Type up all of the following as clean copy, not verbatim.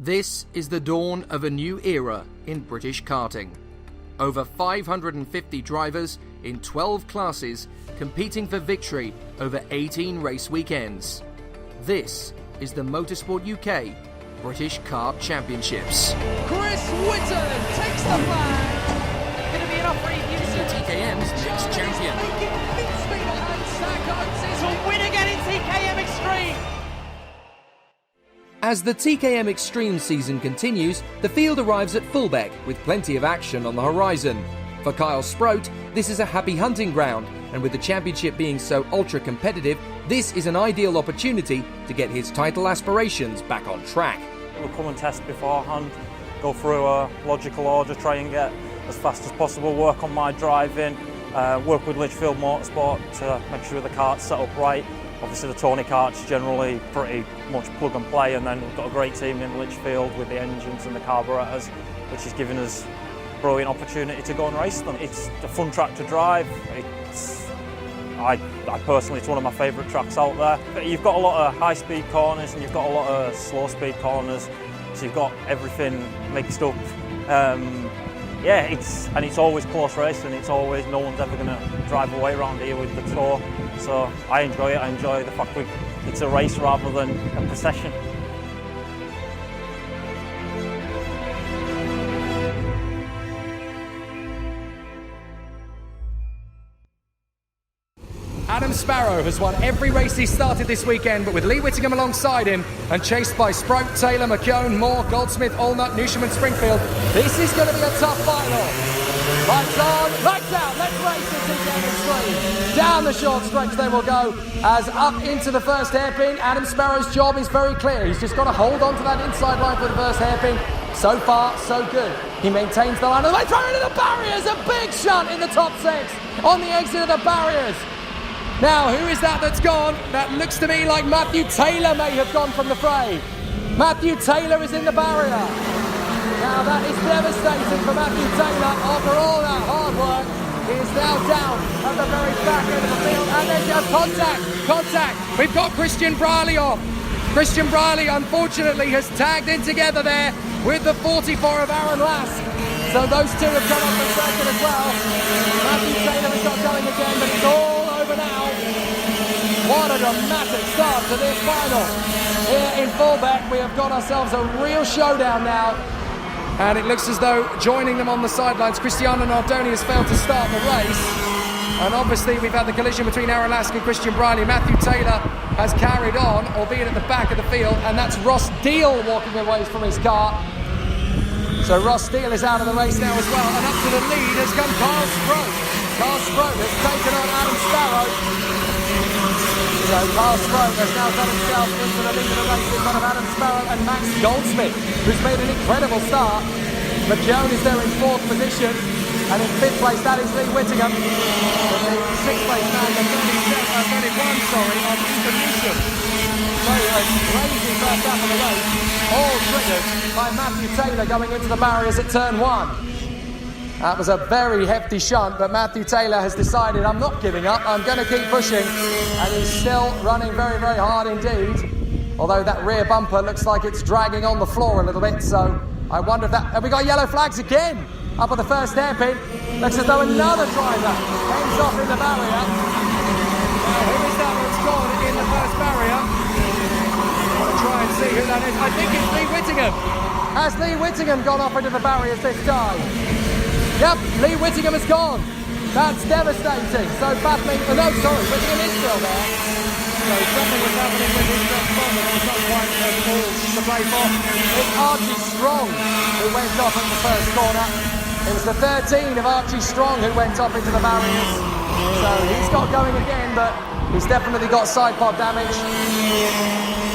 This is the dawn of a new era in British karting. Over 550 drivers in 12 classes competing for victory over 18 race weekends. This is the Motorsport UK British Kart Championships. Chris Whitton takes the flag. Going to be enough for the TKM's next champion. To win again in TKM Extreme. As the TKM Extreme season continues, the field arrives at Fulbeck with plenty of action on the horizon. For Kyle Sproat, this is a happy hunting ground, and with the championship being so ultra-competitive, this is an ideal opportunity to get his title aspirations back on track. We'll come and test beforehand, go through a logical order, try and get as fast as possible, work on my driving, work with Lichfield Motorsport to make sure the kart's set up right. Obviously the Tony kart's generally pretty much plug and play, and then we've got a great team in Lichfield with the engines and the carburetors, which is giving us a brilliant opportunity to go and race them. It's a fun track to drive. I personally, it's one of my favourite tracks out there. But you've got a lot of high-speed corners and you've got a lot of slow-speed corners, so you've got everything mixed up. It's always close racing. It's always, no one's ever going to drive away around here with the tour. So I enjoy it. I enjoy the fact it's a race rather than a procession. Adam Sparrow has won every race he started this weekend, but with Lee Whittingham alongside him and chased by Sproat, Taylor, McKeown, Moore, Goldsmith, Allnut, Newsham and Springfield, this is going to be a tough final. Lights on, lights out, let's race the TKM Extreme. Down the short stretch they will go, as up into the first hairpin. Adam Sparrow's job is very clear. He's just got to hold on to that inside line for the first hairpin. So far, so good. He maintains the line of the way, throw into the barriers, a big shunt in the top six on the exit of the barriers. Now, who is that that's gone? That looks to me like Matthew Taylor may have gone from the fray. Matthew Taylor is in the barrier. Now, that is devastating for Matthew Taylor. After all that hard work, he is now down at the very back end of the field. And there's a contact. We've got Christian Briley off. Christian Briley, unfortunately, has tagged in together there with the 44 of Aaron Lass. So those two have come off the circuit as well. Matthew Taylor has got going again, but it's all over now. What a dramatic start to this final. Here in Fulbeck, we have got ourselves a real showdown now. And it looks as though joining them on the sidelines, Cristiano Nardoni has failed to start the race. And obviously we've had the collision between Aaron Lask and Christian Briley. Matthew Taylor has carried on, albeit at the back of the field, and that's Ross Deal walking away from his car. So Ross Steele is out of the race now as well, and up to the lead has come Kyle Sproat. Kyle Sproat has taken on Adam Sparrow. So Kyle Sproat has now got himself into the lead of the race in front of Adam Sparrow and Max Goldsmith, who's made an incredible start. McKeown is there in fourth position, and in fifth place that is Lee Whittingham. The sixth place man, the 31, on Ethan Newsham. So a crazy first half of the race, all triggered by Matthew Taylor going into the barriers at turn one. That was a very hefty shunt, but Matthew Taylor has decided, I'm not giving up, I'm going to keep pushing, and he's still running very, very hard indeed. Although that rear bumper looks like it's dragging on the floor a little bit, so I wonder if that... Have we got yellow flags again? Up at the first hairpin. Looks as though another driver ends off in the barrier. Who is that that's gone in the first barrier? I want to try and see who that is. I think it's Lee Whittingham. Has Lee Whittingham gone off into the barriers this time? Yep, Lee Whittingham has gone. That's devastating. So battling... Oh, no, sorry, Whittingham is still there. So something was happening with his transformer. It's not quite all to play for. It's Archie Strong who went off at the first corner. It was the 13 of Archie Strong who went off into the barriers. So he's got going again, but he's definitely got side pod damage.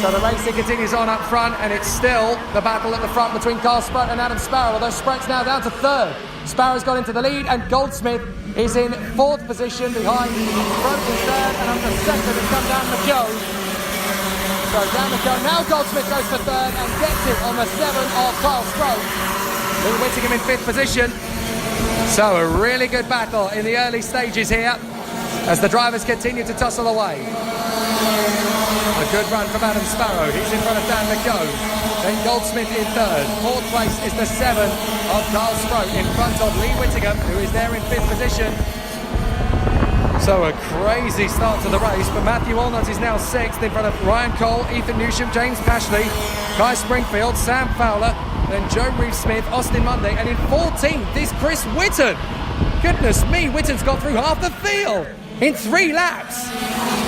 So the racing continues on up front, and it's still the battle at the front between Kyle Sproat and Adam Sparrow, although Sproat's now down to third. Sparrow's got into the lead, and Goldsmith is in fourth position behind Sproat in third, and under second has come down McKeown. So down McKeown. Now Goldsmith goes for third and gets it on the 7 of Kyle Sproat. Lee Whittingham in fifth position. So a really good battle in the early stages here as the drivers continue to tussle away. A good run from Adam Sparrow. He's in front of Dan McKeown. then Goldsmith in third. Fourth place is the 7 of Carl Sproat in front of Lee Whittingham, who is there in 5th position. So a crazy start to the race, but Matthew Allnut is now 6th in front of Ryan Cole, Ethan Newsham, James Pashley, Kai Springfield, Sam Fowler, then Joe Reeve-Smith, Austin Monday, and in 14th is Chris Whitten. Goodness me, Whitten's got through half the field in 3 laps.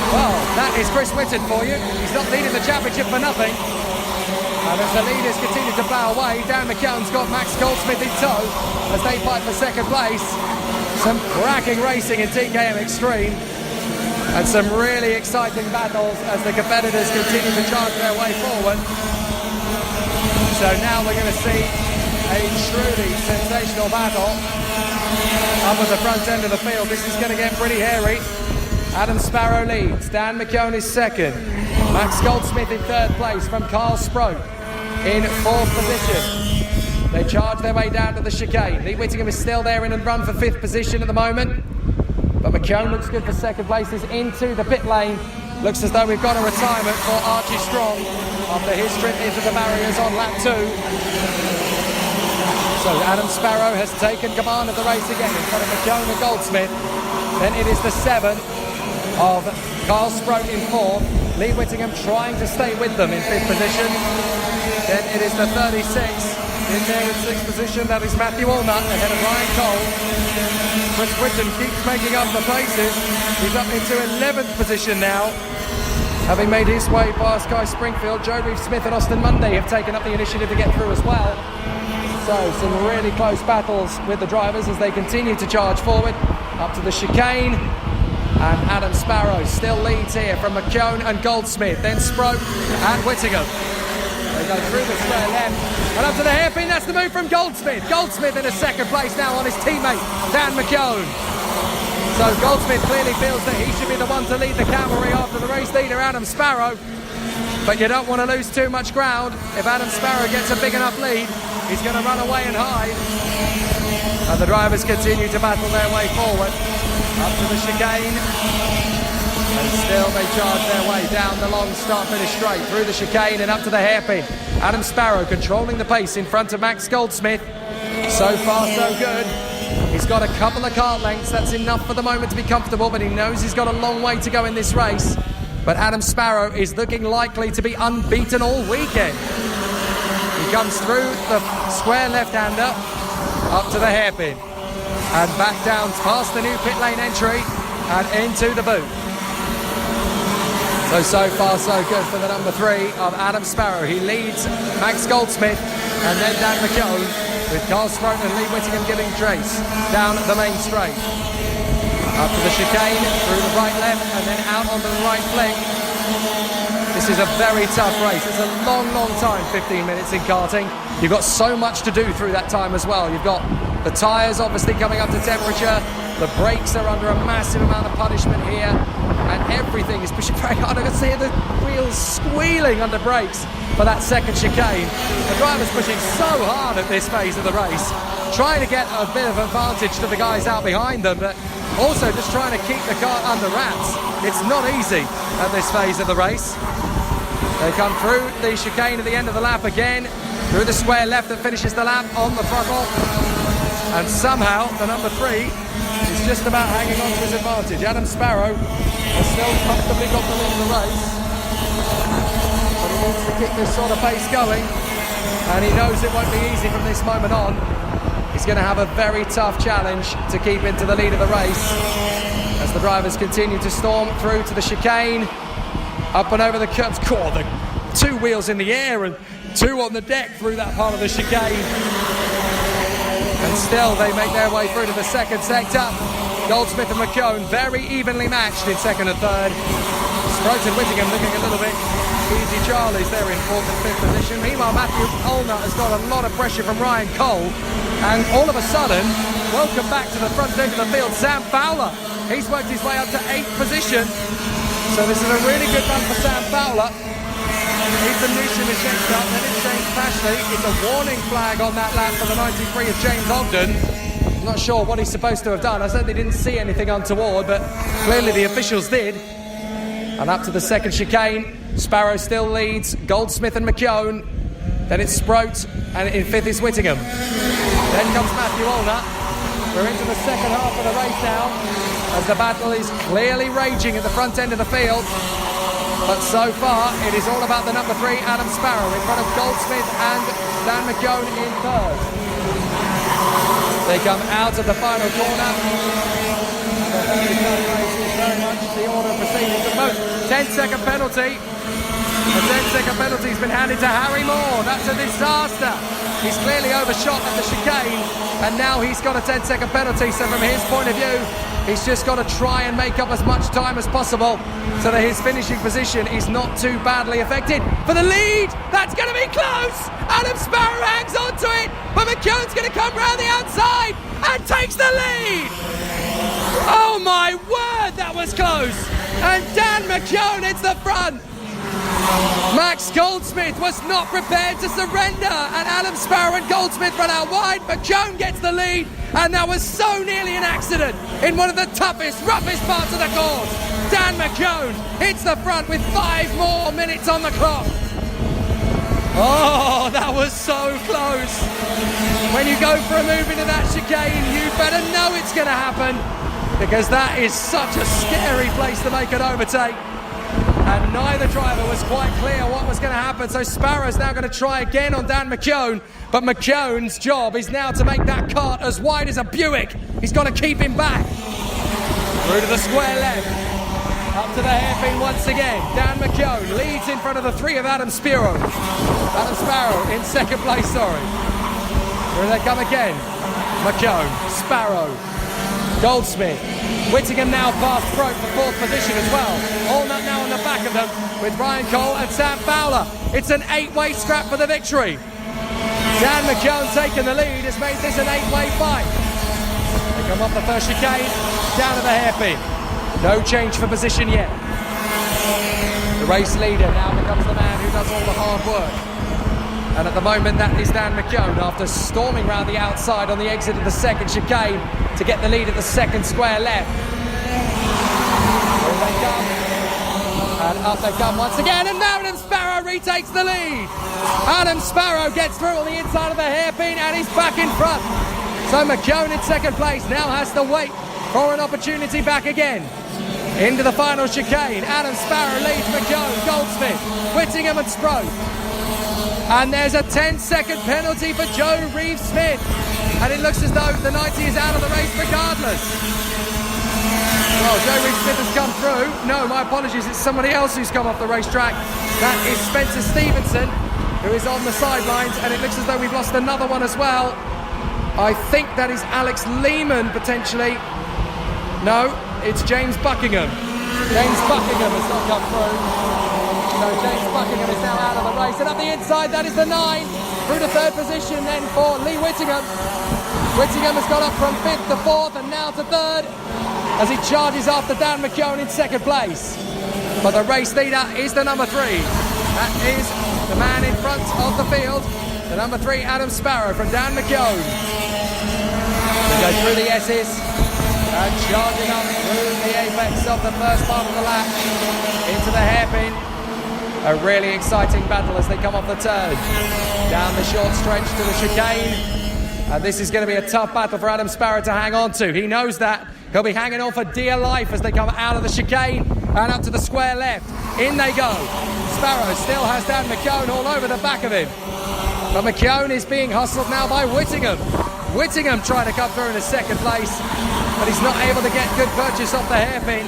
Well, that is Chris Whitten for you. He's not leading the championship for nothing. And as the leaders continue to plough away, Dan McKeown's got Max Goldsmith in tow as they fight for second place. Some cracking racing in TKM Extreme. And some really exciting battles as the competitors continue to charge their way forward. So now we're going to see a truly sensational battle up at the front end of the field. This is going to get pretty hairy. Adam Sparrow leads, Dan McKeown is 2nd, Max Goldsmith in 3rd place from Carl Sproat in 4th position. They charge their way down to the chicane. Lee Whittingham is still there in and run for 5th position at the moment, but McKeown looks good for 2nd place. Is into the pit lane. Looks as though we've got a retirement for Archie Strong after his trip into the barriers on lap 2. So Adam Sparrow has taken command of the race again in front of McKeown and Goldsmith. Then it is the 7 of Carl Sproat in 4th. Lee Whittingham trying to stay with them in 5th position. Then it is the 36 in there in 6th position. That is Matthew Allnut ahead of Ryan Cole. Chris Whitten keeps making up the places. He's up into 11th position now, having made his way past Kai Springfield. Joe Reeve-Smith and Austin Monday have taken up the initiative to get through as well. So some really close battles with the drivers as they continue to charge forward up to the chicane. And Adam Sparrow still leads here from McKeown and Goldsmith, then Sproat and Whittingham. They go through the square left and up to the hairpin. That's the move from Goldsmith. Goldsmith in a 2nd place now on his teammate Dan McKeown. So Goldsmith clearly feels that he should be the one to lead the cavalry after the race leader Adam Sparrow. But you don't want to lose too much ground. If Adam Sparrow gets a big enough lead, he's going to run away and hide. And the drivers continue to battle their way forward up to the chicane. And still they charge their way down the long start-finish straight through the chicane and up to the hairpin. Adam Sparrow controlling the pace in front of Max Goldsmith. So far so good. He's got a couple of kart lengths. That's enough for the moment to be comfortable, but he knows he's got a long way to go in this race. But Adam Sparrow is looking likely to be unbeaten all weekend. He comes through the square left-hander up to the hairpin and back down past the new pit lane entry and into the boot. So far so good for the number 3 of Adam Sparrow. He leads Max Goldsmith and then Dan McKeown, with Carl Sproat and Lee Whittingham giving chase down the main straight. Up to the chicane, through the right left and then out onto the right flank. This is a very tough race. It's a long time, 15 minutes in karting. You've got so much to do through that time as well. You've got the tyres obviously coming up to temperature. The brakes are under a massive amount of punishment here. And everything is pushing very hard. I can see the wheels squealing under brakes for that 2nd chicane. The driver's pushing so hard at this phase of the race, trying to get a bit of advantage to the guys out behind them, but also just trying to keep the car under wraps. It's not easy at this phase of the race. They come through the chicane at the end of the lap again, through the square left that finishes the lap on the throttle. And somehow the number 3 is just about hanging on to his advantage. Adam Sparrow has still comfortably got the lead of the race, but he needs to keep this sort of pace going, and he knows it won't be easy from this moment on. He's going to have a very tough challenge to keep into the lead of the race as the drivers continue to storm through to the chicane, up and over the curbs. The 2 wheels in the air and 2 on the deck through that part of the chicane. And still they make their way through to the 2nd sector. Goldsmith and McKeown very evenly matched in 2nd and 3rd. Sproat and Whittingham looking a little bit easy Charlie's there in 4th and 5th position. Meanwhile, Matthew Allnut has got a lot of pressure from Ryan Cole. And all of a sudden, welcome back to the front end of the field, Sam Fowler. He's worked his way up to 8th position. So this is a really good run for Sam Fowler. Ethan Newsham is next up, then it's James Pashley. It's a warning flag on that lap for the 93 of James Ogden. I'm not sure what he's supposed to have done. I certainly didn't see anything untoward, but clearly the officials did. And up to the 2nd chicane, Sparrow still leads Goldsmith and McKeown. Then it's Sprout, and in 5th is Whittingham. Then comes Matthew Allnut. We're into the second half of the race now, as the battle is clearly raging at the front end of the field. But so far, it is all about the number 3, Adam Sparrow, in front of Goldsmith and Dan McKeown in 3rd. They come out of the final corner. The race is very much the order of proceedings. The most 10-second penalty. The 10-second penalty has been handed to Harry Moore. That's a disaster. He's clearly overshot at the chicane, and now he's got a 10-second penalty. So from his point of view, he's just got to try and make up as much time as possible so that his finishing position is not too badly affected. For the lead, that's going to be close. Adam Sparrow hangs on to it, but McKeown's going to come round the outside and takes the lead. Oh my word, that was close. And Dan McKeown hits the front. Max Goldsmith was not prepared to surrender, and Adam Sparrow and Goldsmith run out wide. McKeown gets the lead, and that was so nearly an accident in one of the toughest, roughest parts of the course. Dan McKeown hits the front with 5 more minutes on the clock. Oh, that was so close. When you go for a move into that chicane, you better know it's going to happen, because that is such a scary place to make an overtake. And neither driver was quite clear what was going to happen. So Sparrow's now going to try again on Dan McKeown. But McKeown's job is now to make that cart as wide as a Buick. He's got to keep him back. Through to the square left. Up to the hairpin once again. Dan McKeown leads in front of the 3 of Adam Sparrow. Adam Sparrow in 2nd place, sorry. Here they come again. McKeown, Sparrow, Goldsmith. Whittingham now past Sprout for 4th position as well. Allnut now on the back of them with Ryan Cole and Sam Fowler. It's an 8-way scrap for the victory. Dan McKeown taking the lead has made this an 8-way fight. They come off the first chicane, down to the hairpin. No change for position yet. The race leader now becomes the man who does all the hard work. And at the moment, that is Dan McKeown after storming round the outside on the exit of the 2nd chicane to get the lead at the 2nd square left. Here they come. And up they come once again, and now Adam Sparrow retakes the lead. Adam Sparrow gets through on the inside of the hairpin, and he's back in front. So McKeown in 2nd place now has to wait for an opportunity back again. Into the final chicane, Adam Sparrow leads McKeown, Goldsmith, Whittingham and Sprout. And there's a 10-second penalty for Joe Reeves-Smith. And it looks as though the 90 is out of the race regardless. Well, Joe Reeves-Smith has come through. No, my apologies, it's somebody else who's come off the racetrack. That is Spencer Stevenson, who is on the sidelines. And it looks as though we've lost another one as well. I think that is Alex Lehman, potentially. No, it's James Buckingham. James Buckingham has not come through. So James Buckingham is now out of the race. And up the inside, that is the 9. Through to 3rd position then for Lee Whittingham. Whittingham has got up from 5th to 4th and now to 3rd as he charges after Dan McKeown in 2nd place. But the race leader is the number 3. That is the man in front of the field. The number 3, Adam Sparrow from Dan McKeown. They go through the S's and charging up through the apex of the first part of the lap into the hairpin. A really exciting battle as they come off the turn. Down the short stretch to the chicane. And this is going to be a tough battle for Adam Sparrow to hang on to. He knows that. He'll be hanging on for dear life as they come out of the chicane and up to the square left. In they go. Sparrow still has Dan McKeown all over the back of him. But McKeown is being hustled now by Whittingham. Whittingham trying to come through in 2nd place, but he's not able to get good purchase off the hairpin.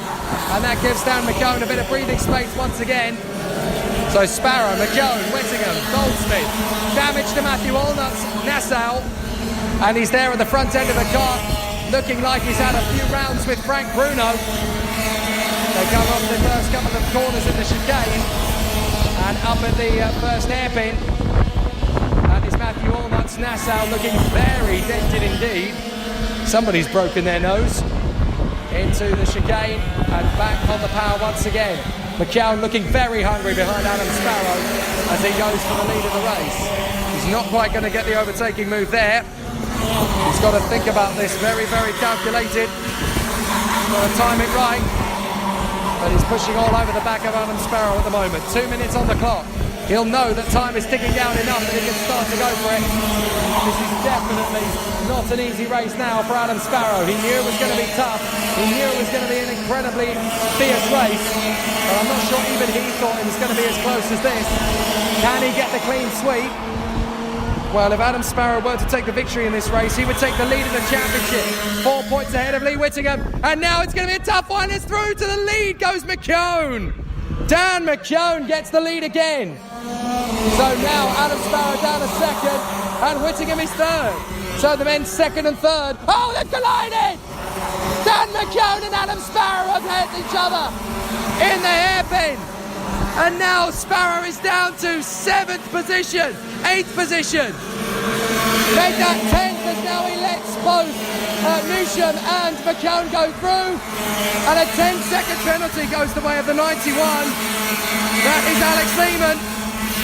And that gives Dan McKeown a bit of breathing space once again. So Sparrow, McKeown, Whittingham, Goldsmith, damage to Matthew Allnut's Nassau, and he's there at the front end of the car, looking like he's had a few rounds with Frank Bruno. They come off the first couple of corners in the chicane, and up at the first hairpin, and it's Matthew Allnut's Nassau looking very dented indeed. Somebody's broken their nose. Into the chicane and back on the power once again. McKeown looking very hungry behind Adam Sparrow as he goes for the lead of the race. He's not quite going to get the overtaking move there. He's got to think about this very, very calculated. He's got to time it right. But he's pushing all over the back of Adam Sparrow at the moment. 2 minutes on the clock. he'll know that time is ticking down enough that he can start to go for it. This is definitely not an easy race now for Adam Sparrow. He knew it was going to be tough. He knew it was going to be an incredibly fierce race. But I'm not sure even he thought it was going to be as close as this. Can he get the clean sweep? Well, if Adam Sparrow were to take the victory in this race, he would take the lead in the championship. 4 points ahead of Lee Whittingham. And now it's going to be a tough one. It's through to the lead goes McKeown. Dan McKeown gets the lead again. So now Adam Sparrow down to second and Whittingham is third. So the men second and third. Oh, they've collided! Dan McKeown and Adam Sparrow have hit each other in the hairpin. And now Sparrow is down to 7th position, 8th position. Made that 10th as now he lets both Newsham and McKeown go through. And a 10-second penalty goes the way of the 91. That is Alex Lehman.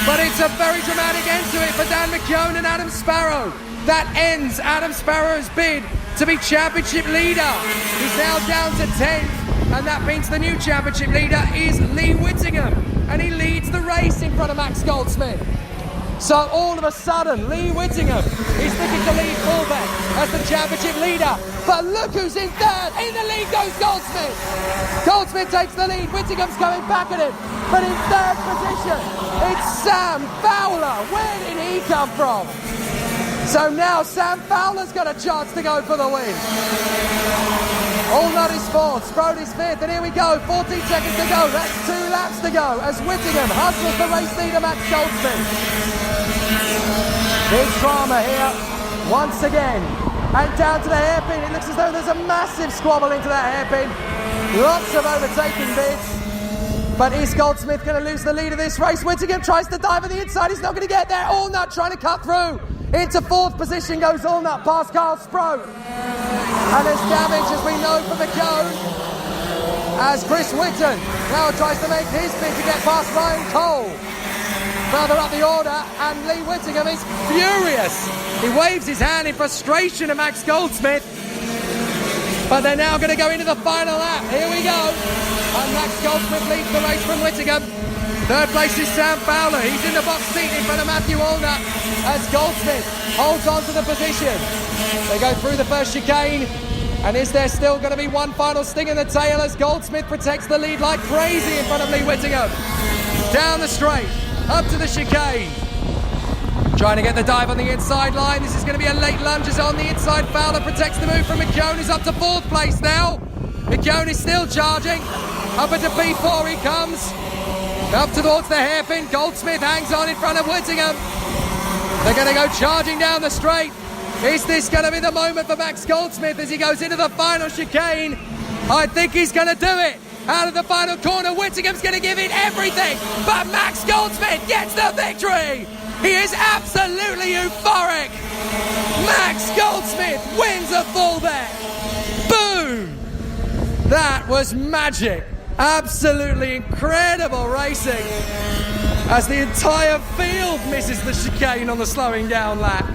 But it's a very dramatic end to it for Dan McKeown and Adam Sparrow. That ends Adam Sparrow's bid to be championship leader. He's now down to 10th. And that means the new championship leader is Lee Whittingham. And he leads the race in front of Max Goldsmith. So all of a sudden, Lee Whittingham is looking to lead Fulbeck as the championship leader. But look who's in third. In the lead goes Goldsmith. Goldsmith takes the lead. Whittingham's coming back at him. But in third position, it's Sam Fowler. Where did he come from? So now Sam Fowler's got a chance to go for the win. Allnut is fourth, Sprout is fifth, and here we go, 14 seconds to go, that's 2 laps to go as Whittingham hustles the race leader Max Goldsmith. Big drama here, once again, and down to the hairpin. It looks as though there's a massive squabble into that hairpin. Lots of overtaking bits, but is Goldsmith going to lose the lead of this race? Whittingham tries to dive on the inside, he's not going to get there. Allnut trying to cut through. Into 4th position goes Allnut past Carl Sprout. And there's damage, as we know, from McKeown, as Chris Whitten now tries to make his bid to get past Ryan Cole. Further up the order, and Lee Whittingham is furious. He waves his hand in frustration at Max Goldsmith. But they're now going to go into the final lap. Here we go. And Max Goldsmith leads the race from Whittingham. Third place is Sam Fowler. He's in the box seat in front of Matthew Allnut as Goldsmith holds on to the position. They go through the first chicane. And is there still going to be one final sting in the tail as Goldsmith protects the lead like crazy in front of Lee Whittingham? Down the straight, up to the chicane. Trying to get the dive on the inside line. This is going to be a late lunge as on the inside. Fowler protects the move from McKeown, who's up to 4th place now. McKeown is still charging. Up into P4 he comes. Up towards the hairpin, Goldsmith hangs on in front of Whittingham. They're going to go charging down the straight. Is this going to be the moment for Max Goldsmith as he goes into the final chicane? I think he's going to do it. Out of the final corner, Whittingham's going to give it everything. But Max Goldsmith gets the victory. He is absolutely euphoric. Max Goldsmith wins a Fulbeck. Boom! That was magic. Absolutely incredible racing as the entire field misses the chicane on the slowing down lap.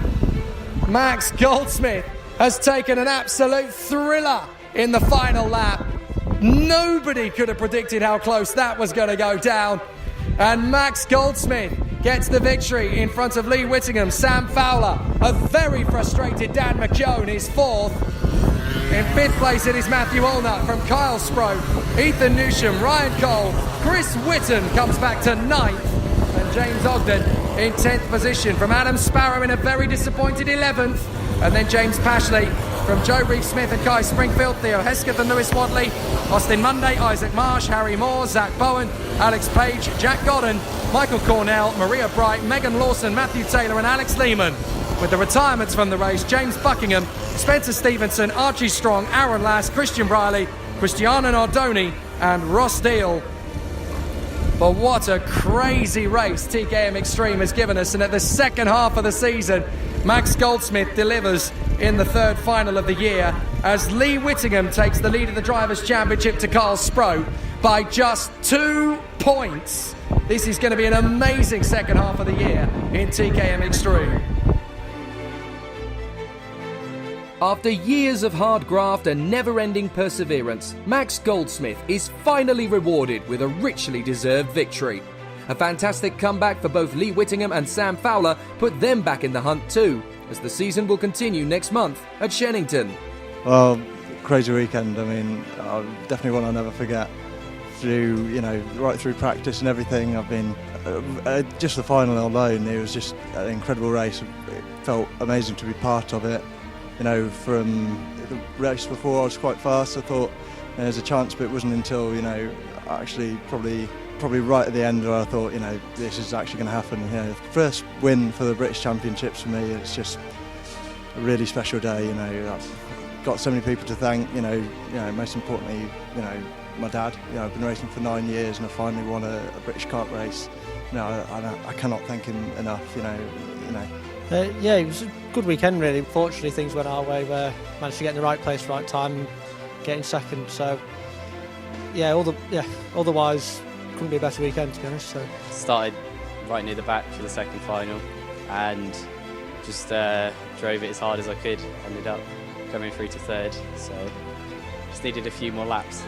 Max Goldsmith has taken an absolute thriller in the final lap. Nobody could have predicted how close that was going to go down. And Max Goldsmith gets the victory in front of Lee Whittingham. Sam Fowler, a very frustrated Dan McKeown, is 4th. In 5th place it is Matthew Allnut from Kyle Sprout, Ethan Newsham, Ryan Cole, Chris Whitten comes back to 9th, and James Ogden in 10th position from Adam Sparrow in a very disappointed 11th, and then James Pashley from Joe Reeve-Smith and Kai Springfield, Theo Hesketh and Lewis Wadley, Austin Monday, Isaac Marsh, Harry Moore, Zach Bowen, Alex Page, Jack Godden, Michael Cornell, Maria Bright, Megan Lawson, Matthew Taylor and Alex Lehman. With the retirements from the race, James Buckingham, Spencer Stevenson, Archie Strong, Aaron Lass, Christian Briley, Cristiano Nardoni and Ross Deal. But what a crazy race TKM Extreme has given us. And at the second half of the season, Max Goldsmith delivers in the 3rd final of the year as Lee Whittingham takes the lead of the Drivers' Championship to Carl Sprout by just 2 points. This is going to be an amazing second half of the year in TKM Extreme. After years of hard graft and never-ending perseverance, Max Goldsmith is finally rewarded with a richly deserved victory. A fantastic comeback for both Lee Whittingham and Sam Fowler put them back in the hunt too, as the season will continue next month at Shennington. Well, crazy weekend. I mean, definitely one I'll never forget. Right through practice and everything, I've been just the final alone. It was just an incredible race. It felt amazing to be part of it. From the race before, I was quite fast. I thought there's a chance, but it wasn't until actually probably right at the end where I thought this is actually going to happen. First win for the British Championships for me. It's just a really special day. I've got so many people to thank. Most importantly, my dad. I've been racing for 9 years and I finally won a British kart race. I cannot thank him enough. Yeah, it was a good weekend really. Fortunately, things went our way where I managed to get in the right place, right time, and getting second. So otherwise couldn't be a better weekend, to be honest. So started right near the back for the second final and just drove it as hard as I could. Ended up coming through to third, so just needed a few more laps.